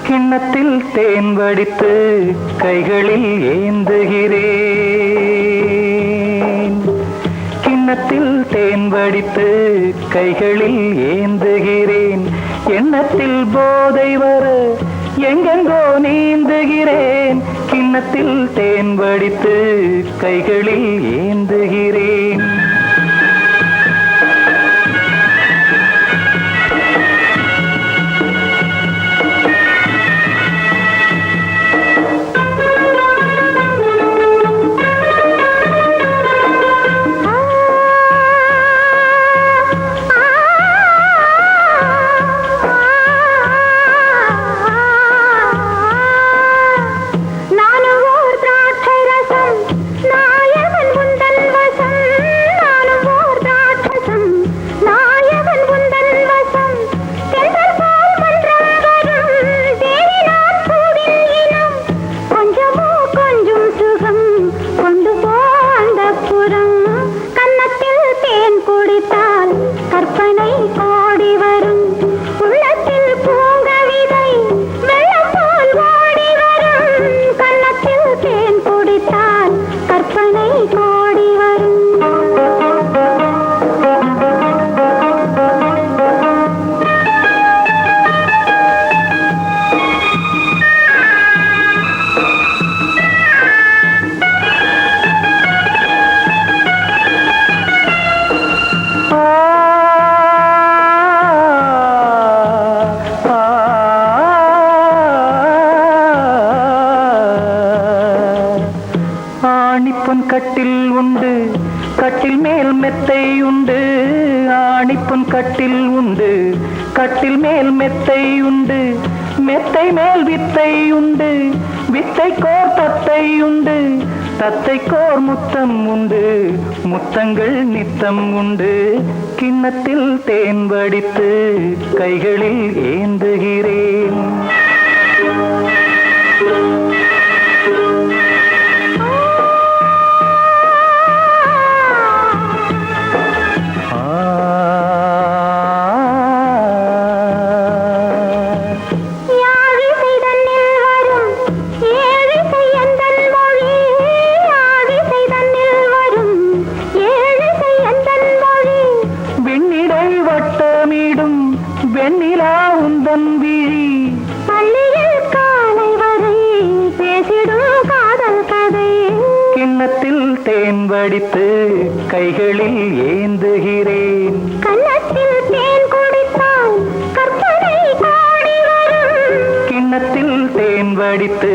கிண்ணத்தில் தேன் வடித்து கைகளில் ஏந்துகிறேன். கிண்ணத்தில் தேன் வடித்து கைகளில் ஏந்துகிறேன். எண்ணத்தில் போதை வர எங்கெங்கோ நீந்துகிறேன். கிண்ணத்தில் தேன் வடித்து கைகளில் ஏந்துகிறேன். ஆணிப்பொன் கட்டில் உண்டு, கட்டில் மேல் மெத்தை உண்டு. ஆணிப்பொன் கட்டில் உண்டு, கட்டில் மேல் மெத்தை உண்டு. மெத்தை மேல் வித்தை உண்டு, வித்தை கோர் தத்தை உண்டு. தத்தை கோர் முத்தம் உண்டு, முத்தங்கள் நித்தம் உண்டு. கிண்ணத்தில் தேன் வடித்து கைகளில் ஏந்துகிறேன். வெண்ணிலா உந்தன் விழி பள்ளியில் காலை வரை பேசிடும் காதல் கதை. கிண்ணத்தில் தேன் வடித்து கைகளில் ஏந்துகிறேன். கண்ணத்தில் தேன் குடித்தால் கற்பனை கோடி வரும். கிண்ணத்தில் தேன் வடித்து